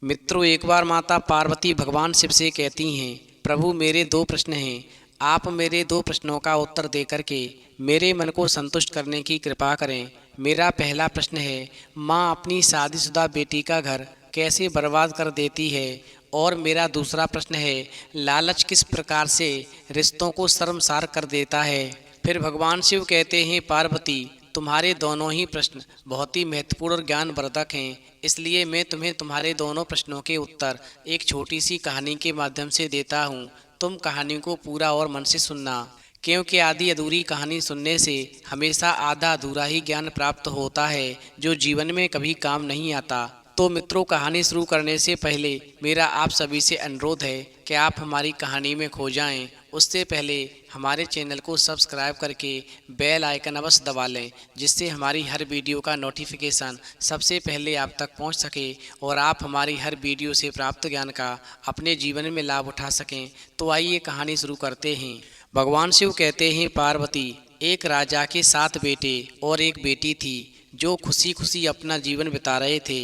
मित्रों, एक बार माता पार्वती भगवान शिव से कहती हैं, प्रभु मेरे दो प्रश्न हैं। आप मेरे दो प्रश्नों का उत्तर दे करके मेरे मन को संतुष्ट करने की कृपा करें। मेरा पहला प्रश्न है, माँ अपनी शादीशुदा बेटी का घर कैसे बर्बाद कर देती है। और मेरा दूसरा प्रश्न है, लालच किस प्रकार से रिश्तों को शर्मसार कर देता है। फिर भगवान शिव कहते हैं, पार्वती तुम्हारे दोनों ही प्रश्न बहुत ही महत्वपूर्ण और ज्ञानवर्धक हैं, इसलिए मैं तुम्हें तुम्हारे दोनों प्रश्नों के उत्तर एक छोटी सी कहानी के माध्यम से देता हूँ। तुम कहानी को पूरा और मन से सुनना, क्योंकि आधी अधूरी कहानी सुनने से हमेशा आधा अधूरा ही ज्ञान प्राप्त होता है, जो जीवन में कभी काम नहीं आता। तो मित्रों, कहानी शुरू करने से पहले मेरा आप सभी से अनुरोध है कि आप हमारी कहानी में खो जाएं। उससे पहले हमारे चैनल को सब्सक्राइब करके बेल आइकन अवश्य दबा लें, जिससे हमारी हर वीडियो का नोटिफिकेशन सबसे पहले आप तक पहुंच सके और आप हमारी हर वीडियो से प्राप्त ज्ञान का अपने जीवन में लाभ उठा सकें। तो आइए कहानी शुरू करते हैं। भगवान शिव कहते हैं, पार्वती एक राजा के 7 बेटे और एक बेटी थी, जो खुशी खुशी अपना जीवन बिता रहे थे।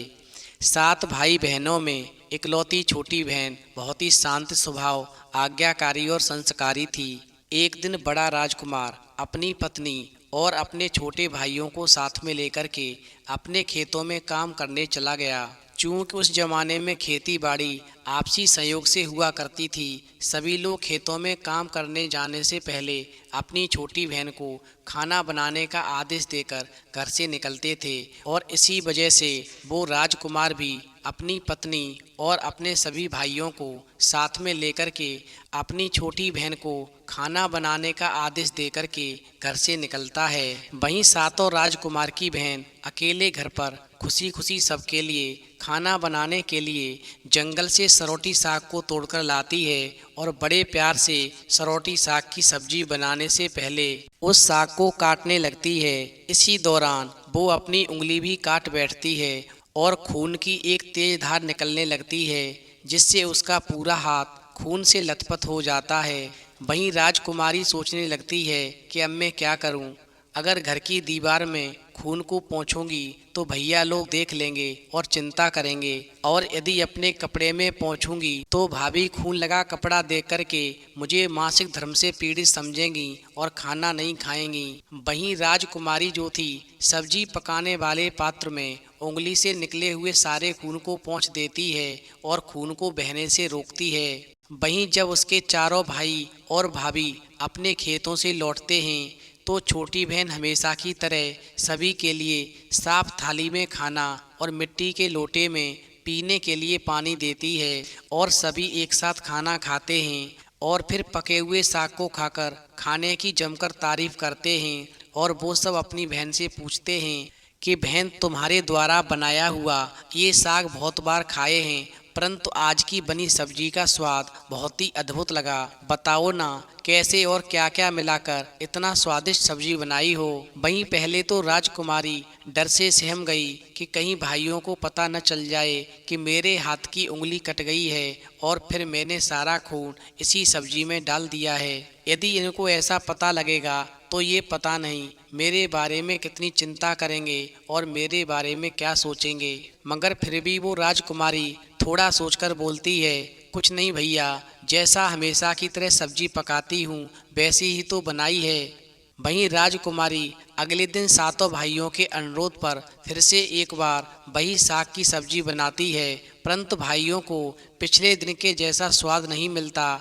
7 भाई बहनों में इकलौती छोटी बहन बहुत ही शांत स्वभाव, आज्ञाकारी और संस्कारी थी। एक दिन बड़ा राजकुमार अपनी पत्नी और अपने छोटे भाइयों को साथ में लेकर के अपने खेतों में काम करने चला गया। चूंकि उस जमाने में खेती बाड़ी आपसी सहयोग से हुआ करती थी, सभी लोग खेतों में काम करने जाने से पहले अपनी छोटी बहन को खाना बनाने का आदेश देकर घर से निकलते थे। और इसी वजह से वो राजकुमार भी अपनी पत्नी और अपने सभी भाइयों को साथ में लेकर के अपनी छोटी बहन को खाना बनाने का आदेश देकर के घर से निकलता है। वहीं सातों राजकुमार की बहन अकेले घर पर खुशी खुशी सबके लिए खाना बनाने के लिए जंगल से सरौटी साग को तोड़कर लाती है और बड़े प्यार से सरौटी साग की सब्जी बनाने से पहले उस साग को काटने लगती है। इसी दौरान वो अपनी उंगली भी काट बैठती है और खून की एक तेज धार निकलने लगती है, जिससे उसका पूरा हाथ खून से लथपथ हो जाता है। वहीं राजकुमारी सोचने लगती है कि अब मैं क्या करूं? अगर घर की दीवार में खून को पोंछूंगी तो भैया लोग देख लेंगे और चिंता करेंगे, और यदि अपने कपड़े में पोंछूंगी तो भाभी खून लगा कपड़ा देख करके मुझे मासिक धर्म से पीड़ित समझेंगी और खाना नहीं खाएंगी। वहीं राजकुमारी जो थी, सब्जी पकाने वाले पात्र में उंगली से निकले हुए सारे खून को पोंछ देती है और खून को बहने से रोकती है। वहीं जब उसके चारों भाई और भाभी अपने खेतों से लौटते हैं तो छोटी बहन हमेशा की तरह सभी के लिए साफ थाली में खाना और मिट्टी के लोटे में पीने के लिए पानी देती है, और सभी एक साथ खाना खाते हैं और फिर पके हुए साग को खाकर खाने की जमकर तारीफ करते हैं। और वो सब अपनी बहन से पूछते हैं कि बहन, तुम्हारे द्वारा बनाया हुआ ये साग बहुत बार खाए हैं, परंतु आज की बनी सब्जी का स्वाद बहुत ही अद्भुत लगा। बताओ ना, कैसे और क्या क्या मिलाकर इतना स्वादिष्ट सब्जी बनाई हो। वहीं पहले तो राजकुमारी डर से सहम गई कि कहीं भाइयों को पता न चल जाए कि मेरे हाथ की उंगली कट गई है और फिर मैंने सारा खून इसी सब्जी में डाल दिया है। यदि इनको ऐसा पता लगेगा तो ये पता नहीं मेरे बारे में कितनी चिंता करेंगे और मेरे बारे में क्या सोचेंगे। मगर फिर भी वो राजकुमारी थोड़ा सोचकर बोलती है, कुछ नहीं भैया, जैसा हमेशा की तरह सब्जी पकाती हूँ वैसी ही तो बनाई है। वहीं राजकुमारी अगले दिन सातों भाइयों के अनुरोध पर फिर से एक बार वही साग की सब्जी बनाती है, परंतु भाइयों को पिछले दिन के जैसा स्वाद नहीं मिलता।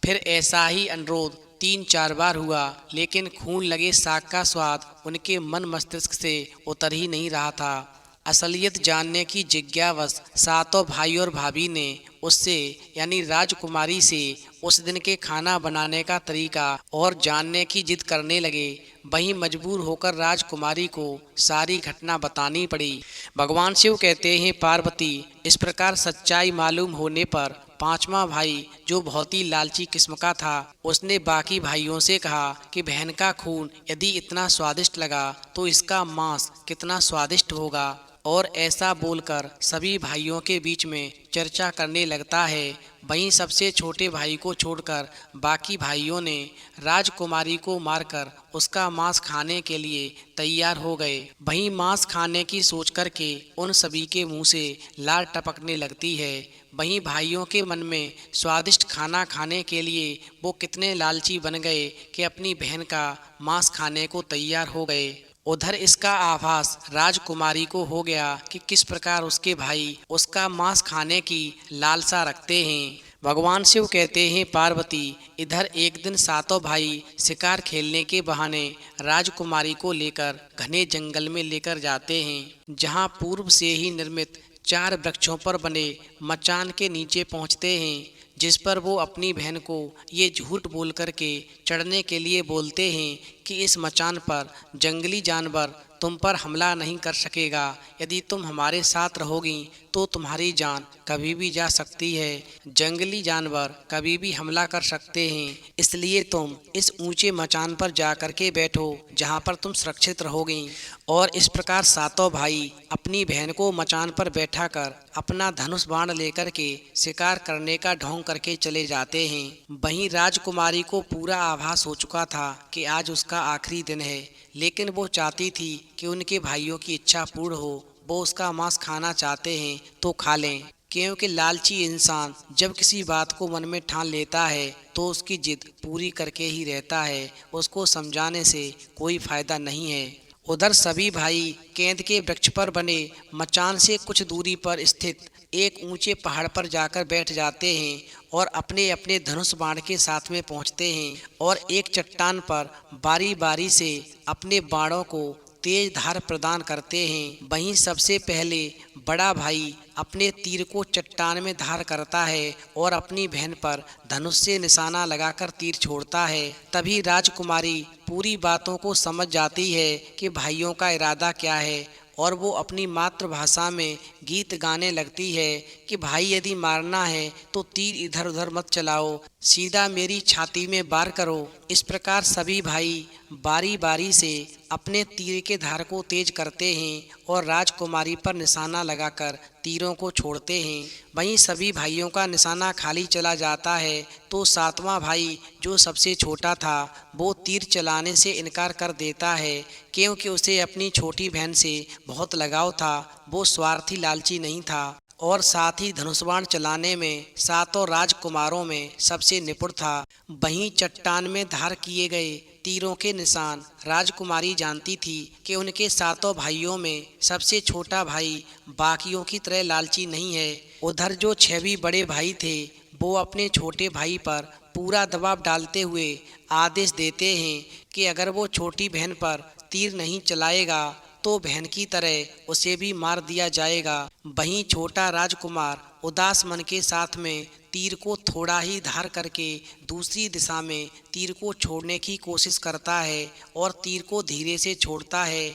फिर ऐसा ही अनुरोध 3-4 बार हुआ, लेकिन खून लगे साग का स्वाद उनके मन मस्तिष्क से उतर ही नहीं रहा था। असलियत जानने की जिज्ञावश सातों भाई और भाभी ने उससे यानी राजकुमारी से उस दिन के खाना बनाने का तरीका और जानने की जिद करने लगे। वहीं मजबूर होकर राजकुमारी को सारी घटना बतानी पड़ी। भगवान शिव कहते हैं, पार्वती इस प्रकार सच्चाई मालूम होने पर 5वां भाई, जो बहुत ही लालची किस्म का था, उसने बाकी भाइयों से कहा कि बहन का खून यदि इतना स्वादिष्ट लगा तो इसका मांस कितना स्वादिष्ट होगा। और ऐसा बोलकर सभी भाइयों के बीच में चर्चा करने लगता है। वहीं सबसे छोटे भाई को छोड़कर बाकी भाइयों ने राजकुमारी को मारकर उसका मांस खाने के लिए तैयार हो गए। वहीं मांस खाने की सोच करके उन सभी के मुंह से लार टपकने लगती है। वहीं भाइयों के मन में स्वादिष्ट खाना खाने के लिए वो कितने लालची बन गए कि अपनी बहन का मांस खाने को तैयार हो गए। उधर इसका आभास राजकुमारी को हो गया कि किस प्रकार उसके भाई उसका मांस खाने की लालसा रखते हैं। भगवान शिव कहते हैं, पार्वती, इधर एक दिन सातों भाई शिकार खेलने के बहाने राजकुमारी को लेकर घने जंगल में लेकर जाते हैं, जहां पूर्व से ही निर्मित 4 वृक्षों पर बने मचान के नीचे पहुंचते हैं, जिस पर वो अपनी बहन को ये झूठ बोल करके चढ़ने के लिए बोलते हैं कि इस मचान पर जंगली जानवर तुम पर हमला नहीं कर सकेगा। यदि तुम हमारे साथ रहोगी तो तुम्हारी जान कभी भी जा सकती है। जंगली जानवर कभी भी हमला कर सकते हैं, इसलिए तुम इस ऊंचे मचान पर जा कर के बैठो जहां पर तुम सुरक्षित रहोगी। और इस प्रकार सातों भाई अपनी बहन को मचान पर बैठा कर अपना धनुष बाण लेकर के शिकार करने का ढोंग करके चले जाते हैं। वहीं राजकुमारी को पूरा आभास हो चुका था कि आज उसका आखिरी दिन है, लेकिन वो चाहती थी कि उनके भाइयों की इच्छा पूर्ण हो। वो उसका मांस खाना चाहते हैं तो खा लें, क्योंकि लालची इंसान जब किसी बात को मन में ठान लेता है तो उसकी जिद पूरी करके ही रहता है। उसको समझाने से कोई फायदा नहीं है। उधर सभी भाई केंद के वृक्ष पर बने मचान से कुछ दूरी पर स्थित एक ऊंचे पहाड़ पर जाकर बैठ जाते हैं और अपने अपने धनुष बाण के साथ में पहुंचते हैं और एक चट्टान पर बारी बारी से अपने बाणों को तेज धार प्रदान करते हैं। वहीं सबसे पहले बड़ा भाई अपने तीर को चट्टान में धार करता है और अपनी बहन पर धनुष से निशाना लगाकर तीर छोड़ता है। तभी राजकुमारी पूरी बातों को समझ जाती है कि भाइयों का इरादा क्या है और वो अपनी मातृभाषा में गीत गाने लगती है कि भाई, यदि मारना है तो तीर इधर उधर मत चलाओ, सीधा मेरी छाती में वार करो। इस प्रकार सभी भाई बारी बारी से अपने तीर के धार को तेज करते हैं और राजकुमारी पर निशाना लगाकर तीरों को छोड़ते हैं। वहीं सभी भाइयों का निशाना खाली चला जाता है तो सातवां भाई, जो सबसे छोटा था, वो तीर चलाने से इनकार कर देता है, क्योंकि उसे अपनी छोटी बहन से बहुत लगाव था। वो स्वार्थी लालची नहीं था और साथ ही धनुष्बाण चलाने में सातों राजकुमारों में सबसे निपुण था। वहीं चट्टान में धार किए गए तीरों के निशान राजकुमारी जानती थी कि उनके सातों भाइयों में सबसे छोटा भाई बाकियों की तरह लालची नहीं है। उधर जो 6 भी बड़े भाई थे, वो अपने छोटे भाई पर पूरा दबाव डालते हुए आदेश देते हैं कि अगर वो छोटी बहन पर तीर नहीं चलाएगा तो बहन की तरह उसे भी मार दिया जाएगा। वहीं छोटा राजकुमार उदास मन के साथ में तीर को थोड़ा ही धार करके दूसरी दिशा में तीर को छोड़ने की कोशिश करता है और तीर को धीरे से छोड़ता है।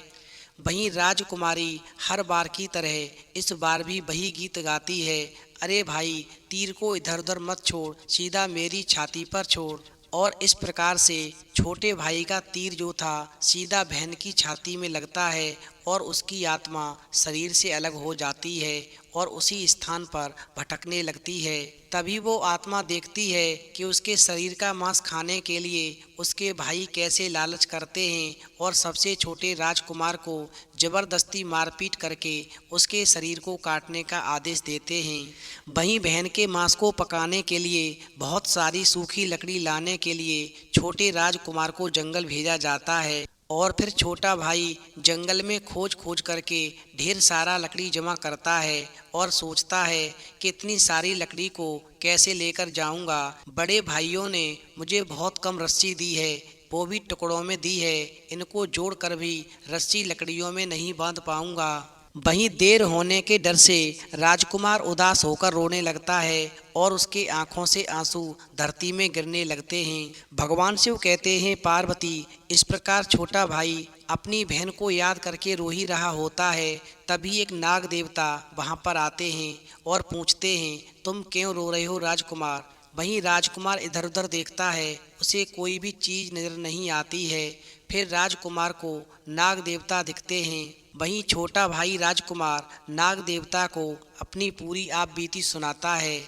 वहीं राजकुमारी हर बार की तरह इस बार भी वही गीत गाती है, अरे भाई, तीर को इधर उधर मत छोड़, सीधा मेरी छाती पर छोड़। और इस प्रकार से छोटे भाई का तीर जो था सीधा बहन की छाती में लगता है और उसकी आत्मा शरीर से अलग हो जाती है और उसी स्थान पर भटकने लगती है। तभी वो आत्मा देखती है कि उसके शरीर का मांस खाने के लिए उसके भाई कैसे लालच करते हैं और सबसे छोटे राजकुमार को जबरदस्ती मारपीट करके उसके शरीर को काटने का आदेश देते हैं। वहीं बहन के मांस को पकाने के लिए बहुत सारी सूखी लकड़ी लाने के लिए छोटे राजकुमार को जंगल भेजा जाता है और फिर छोटा भाई जंगल में खोज खोज करके ढेर सारा लकड़ी जमा करता है और सोचता है कि इतनी सारी लकड़ी को कैसे लेकर जाऊंगा। बड़े भाइयों ने मुझे बहुत कम रस्सी दी है, वो भी टुकड़ों में दी है, इनको जोड़कर भी रस्सी लकड़ियों में नहीं बांध पाऊंगा। वहीं देर होने के डर से राजकुमार उदास होकर रोने लगता है और उसके आंखों से आंसू धरती में गिरने लगते हैं। भगवान शिव कहते हैं, पार्वती, इस प्रकार छोटा भाई अपनी बहन को याद करके रो ही रहा होता है, तभी एक नाग देवता वहां पर आते हैं और पूछते हैं, तुम क्यों रो रहे हो राजकुमार। वहीं राजकुमार इधर उधर देखता है, उसे कोई भी चीज नजर नहीं आती है। फिर राजकुमार को नाग देवता दिखते हैं। वहीं छोटा भाई राजकुमार नाग देवता को अपनी पूरी आप बीती सुनाता है।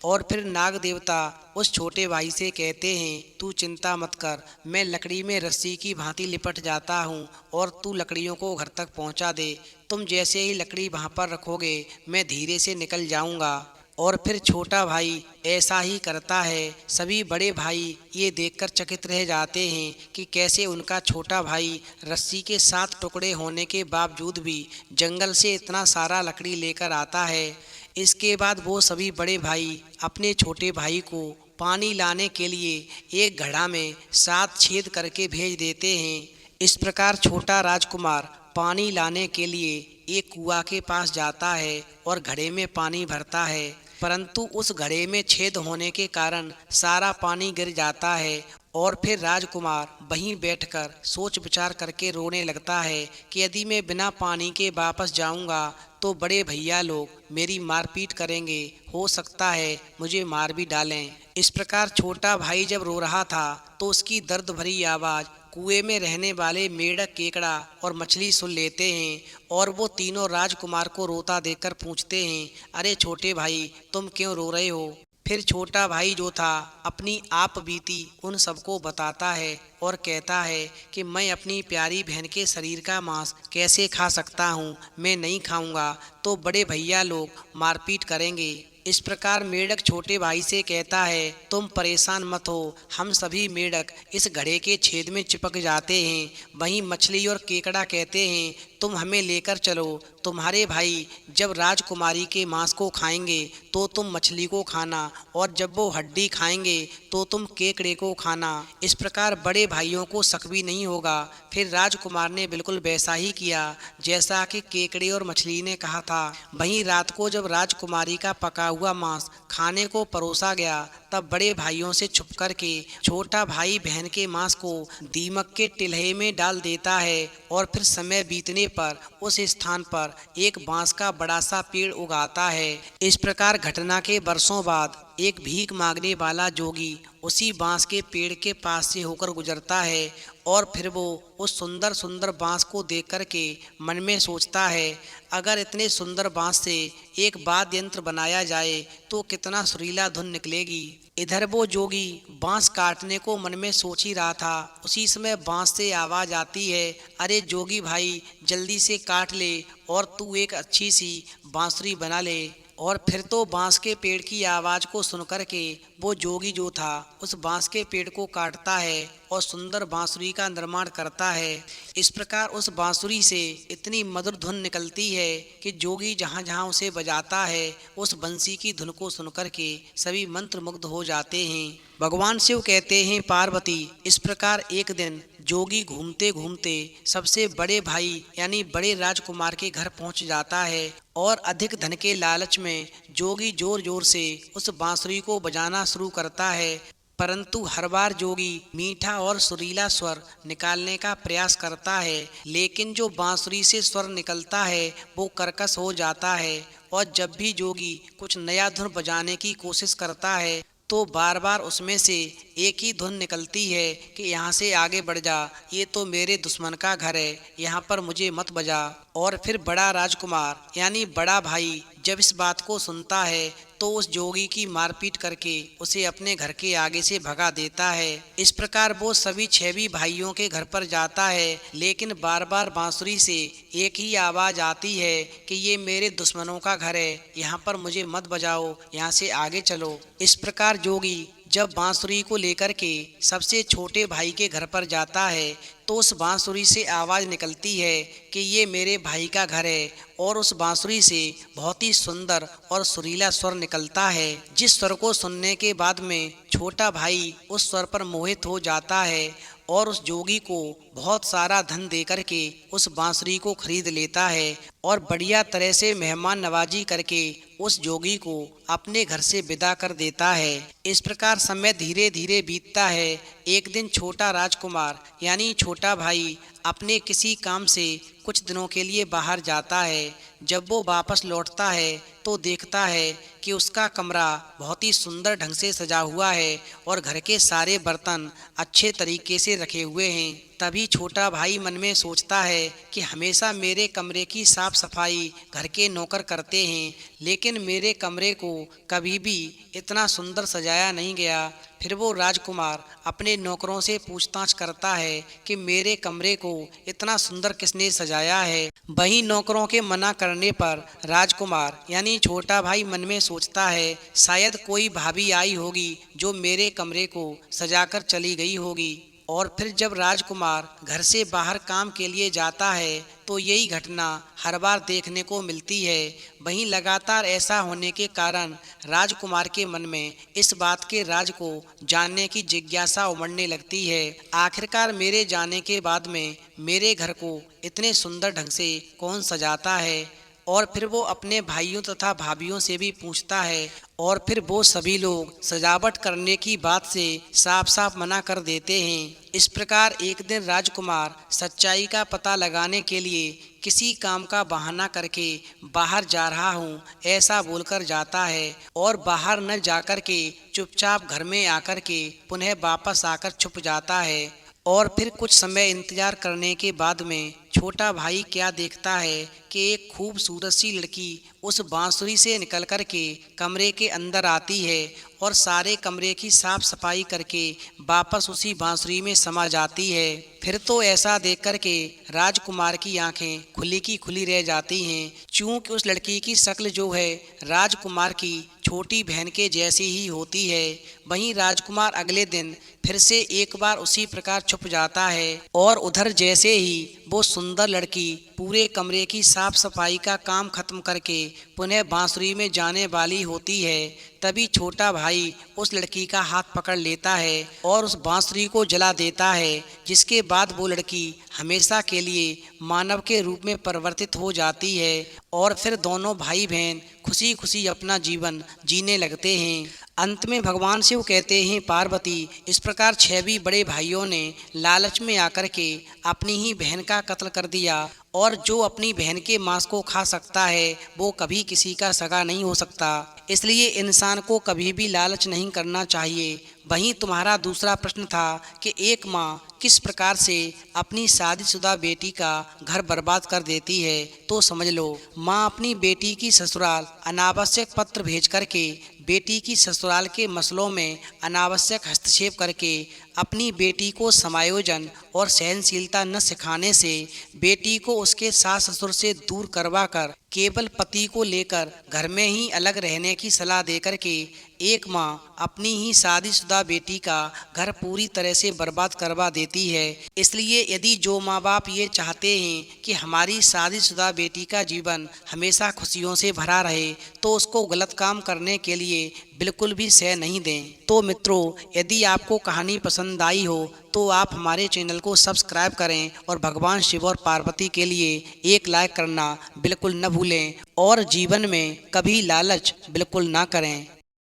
और फिर नाग देवता उस छोटे भाई से कहते हैं, तू चिंता मत कर, मैं लकड़ी में रस्सी की भांति लिपट जाता हूँ और तू लकड़ियों को घर तक पहुँचा दे। तुम जैसे ही लकड़ी वहाँ पर रखोगे मैं धीरे से निकल जाऊँगा। और फिर छोटा भाई ऐसा ही करता है। सभी बड़े भाई ये देखकर चकित रह जाते हैं कि कैसे उनका छोटा भाई रस्सी के 7 टुकड़े होने के बावजूद भी जंगल से इतना सारा लकड़ी लेकर आता है। इसके बाद वो सभी बड़े भाई अपने छोटे भाई को पानी लाने के लिए एक घड़ा में 7 छेद करके भेज देते हैं। इस प्रकार छोटा राजकुमार पानी लाने के लिए एक कुआं के पास जाता है और घड़े में पानी भरता है, परंतु उस घड़े में छेद होने के कारण सारा पानी गिर जाता है। और फिर राजकुमार वहीं बैठकर सोच विचार करके रोने लगता है कि यदि मैं बिना पानी के वापस जाऊंगा तो बड़े भैया लोग मेरी मारपीट करेंगे, हो सकता है मुझे मार भी डालें। इस प्रकार छोटा भाई जब रो रहा था तो उसकी दर्द भरी आवाज़ कुएं में रहने वाले मेढक, केकड़ा और मछली सुन लेते हैं और वो तीनों राजकुमार को रोता देखकर पूछते हैं, अरे छोटे भाई तुम क्यों रो रहे हो? फिर छोटा भाई जो था अपनी आप बीती उन सबको बताता है और कहता है कि मैं अपनी प्यारी बहन के शरीर का मांस कैसे खा सकता हूँ, मैं नहीं खाऊंगा तो बड़े भैया लोग मारपीट करेंगे। इस प्रकार मेढक छोटे भाई से कहता है, तुम परेशान मत हो, हम सभी मेढक इस घड़े के छेद में चिपक जाते हैं। वहीं मछली और केकड़ा कहते हैं, तुम हमें लेकर चलो, तुम्हारे भाई जब राजकुमारी के मांस को खाएंगे तो तुम मछली को खाना और जब वो हड्डी खाएंगे तो तुम केकड़े को खाना। इस प्रकार बड़े भाइयों को शक भी नहीं होगा। फिर राजकुमार ने बिल्कुल वैसा ही किया जैसा कि केकड़े और मछली ने कहा था। वहीं रात को जब राजकुमारी का पका हुआ मांस खाने को परोसा गया तब बड़े भाइयों से छुप करके छोटा भाई बहन के मांस को दीमक के टिल्हे में डाल देता है और फिर समय बीतने पर उस स्थान पर एक बांस का बड़ा सा पेड़ उगाता है। इस प्रकार घटना के वर्षों बाद एक भीख मांगने वाला जोगी उसी बांस के पेड़ के पास से होकर गुजरता है और फिर वो उस सुंदर सुंदर बांस को देख कर के मन में सोचता है, अगर इतने सुंदर बांस से एक वाद्य यंत्र बनाया जाए तो कितना सुरीला धुन निकलेगी। इधर वो जोगी बांस काटने को मन में सोच ही रहा था, उसी समय बांस से आवाज आती है, अरे जोगी भाई जल्दी से काट ले और तू एक अच्छी सी बांसुरी बना ले। और फिर तो बांस के पेड़ की आवाज़ को सुनकर के वो जोगी जो था उस बांस के पेड़ को काटता है और सुंदर बांसुरी का निर्माण करता है। इस प्रकार उस बांसुरी से इतनी मधुर धुन निकलती है कि जोगी जहाँ जहाँ उसे बजाता है उस बंसी की धुन को सुनकर के सभी मंत्रमुग्ध हो जाते हैं। भगवान शिव कहते हैं, पार्वती, इस प्रकार एक दिन जोगी घूमते घूमते सबसे बड़े भाई यानी बड़े राजकुमार के घर पहुंच जाता है और अधिक धन के लालच में जोगी जोर जोर से उस बांसुरी को बजाना शुरू करता है, परंतु हर बार जोगी मीठा और सुरीला स्वर निकालने का प्रयास करता है, लेकिन जो बांसुरी से स्वर निकलता है वो कर्कश हो जाता है और जब भी जोगी कुछ नया धुन बजाने की कोशिश करता है तो बार बार उसमें से एक ही धुन निकलती है कि यहाँ से आगे बढ़ जा, ये तो मेरे दुश्मन का घर है, यहाँ पर मुझे मत बजा। और फिर बड़ा राजकुमार यानी बड़ा भाई जब इस बात को सुनता है तो उस जोगी की मारपीट करके उसे अपने घर के आगे से भगा देता है। इस प्रकार वो सभी 6 भी भाइयों के घर पर जाता है, लेकिन बार बार बांसुरी से एक ही आवाज़ आती है कि ये मेरे दुश्मनों का घर है, यहाँ पर मुझे मत बजाओ, यहाँ से आगे चलो। इस प्रकार जोगी जब बांसुरी को लेकर के सबसे छोटे भाई के घर पर जाता है तो उस बांसुरी से आवाज़ निकलती है कि ये मेरे भाई का घर है और उस बांसुरी से बहुत ही सुंदर और सुरीला स्वर निकलता है, जिस स्वर को सुनने के बाद में छोटा भाई उस स्वर पर मोहित हो जाता है और उस जोगी को बहुत सारा धन देकर के उस बांसुरी को खरीद लेता है और बढ़िया तरह से मेहमान नवाजी करके उस जोगी को अपने घर से विदा कर देता है। इस प्रकार समय धीरे धीरे बीतता है। एक दिन छोटा राजकुमार यानी छोटा भाई अपने किसी काम से कुछ दिनों के लिए बाहर जाता है। जब वो वापस लौटता है तो देखता है कि उसका कमरा बहुत ही सुंदर ढंग से सजा हुआ है और घर के सारे बर्तन अच्छे तरीके से रखे हुए हैं। तभी छोटा भाई मन में सोचता है कि हमेशा मेरे कमरे की साफ सफाई घर के नौकर करते हैं, लेकिन मेरे कमरे को कभी भी इतना सुंदर सजाया नहीं गया। फिर वो राजकुमार अपने नौकरों से पूछताछ करता है कि मेरे कमरे को इतना सुंदर किसने सजाया है। वहीं नौकरों के मना करने पर राजकुमार यानी छोटा भाई मन में सोचता है शायद कोई भाभी आई होगी जो मेरे कमरे को सजाकर चली गई होगी। और फिर जब राजकुमार घर से बाहर काम के लिए जाता है तो यही घटना हर बार देखने को मिलती है। वहीं लगातार ऐसा होने के कारण राजकुमार के मन में इस बात के राज को जानने की जिज्ञासा उमड़ने लगती है। आखिरकार मेरे जाने के बाद में मेरे घर को इतने सुंदर ढंग से कौन सजाता है। और फिर वो अपने भाइयों तथा भाभियों से भी पूछता है और फिर वो सभी लोग सजावट करने की बात से साफ साफ मना कर देते हैं। इस प्रकार एक दिन राजकुमार सच्चाई का पता लगाने के लिए किसी काम का बहाना करके बाहर जा रहा हूँ ऐसा बोलकर जाता है और बाहर न जाकर के चुपचाप घर में आकर के पुनः वापस आकर छुप जाता है। और फिर कुछ समय इंतजार करने के बाद में छोटा भाई क्या देखता है कि एक खूबसूरत सी लड़की उस बांसुरी से निकल कर के कमरे के अंदर आती है और सारे कमरे की साफ सफाई करके वापस उसी बांसुरी में समा जाती है। फिर तो ऐसा देख कर के राजकुमार की आंखें खुली की खुली रह जाती हैं, चूंकि उस लड़की की शक्ल जो है राजकुमार की छोटी बहन के जैसी ही होती है। वहीं राजकुमार अगले दिन फिर से एक बार उसी प्रकार छुप जाता है और उधर जैसे ही वो सुंदर लड़की पूरे कमरे की साफ सफाई का काम खत्म करके पुनः बांसुरी में जाने वाली होती है, तभी छोटा भाई उस लड़की का हाथ पकड़ लेता है और उस बांसुरी को जला देता है, जिसके बाद वो लड़की हमेशा के लिए मानव के रूप में परिवर्तित हो जाती है और फिर दोनों भाई बहन खुशी खुशी अपना जीवन जीने लगते हैं। अंत में भगवान शिव कहते हैं पार्वती, इस प्रकार 6 भी बड़े भाइयों ने लालच में आकर के अपनी ही बहन का कत्ल कर दिया और जो अपनी बहन के मांस को खा सकता है वो कभी किसी का सगा नहीं हो सकता। इसलिए इंसान को कभी भी लालच नहीं करना चाहिए। वहीं तुम्हारा दूसरा प्रश्न था कि एक माँ किस प्रकार से अपनी शादीशुदा बेटी का घर बर्बाद कर देती है, तो समझ लो माँ अपनी बेटी की ससुराल अनावश्यक पत्र भेज करके बेटी की ससुराल के मसलों में अनावश्यक हस्तक्षेप करके अपनी बेटी को समायोजन और सहनशीलता न सिखाने से बेटी को उसके सास ससुर से दूर करवा कर केवल पति को लेकर घर में ही अलग रहने की सलाह देकर के एक माँ अपनी ही शादीशुदा बेटी का घर पूरी तरह से बर्बाद करवा देती है। इसलिए यदि जो माँ बाप ये चाहते हैं कि हमारी शादीशुदा बेटी का जीवन हमेशा खुशियों से भरा रहे तो उसको गलत काम करने के लिए बिल्कुल भी सह नहीं दें। तो मित्रों, यदि आपको कहानी पसंद आई हो तो आप हमारे चैनल को सब्सक्राइब करें और भगवान शिव और पार्वती के लिए एक लाइक करना बिल्कुल न भूलें और जीवन में कभी लालच बिल्कुल ना करें।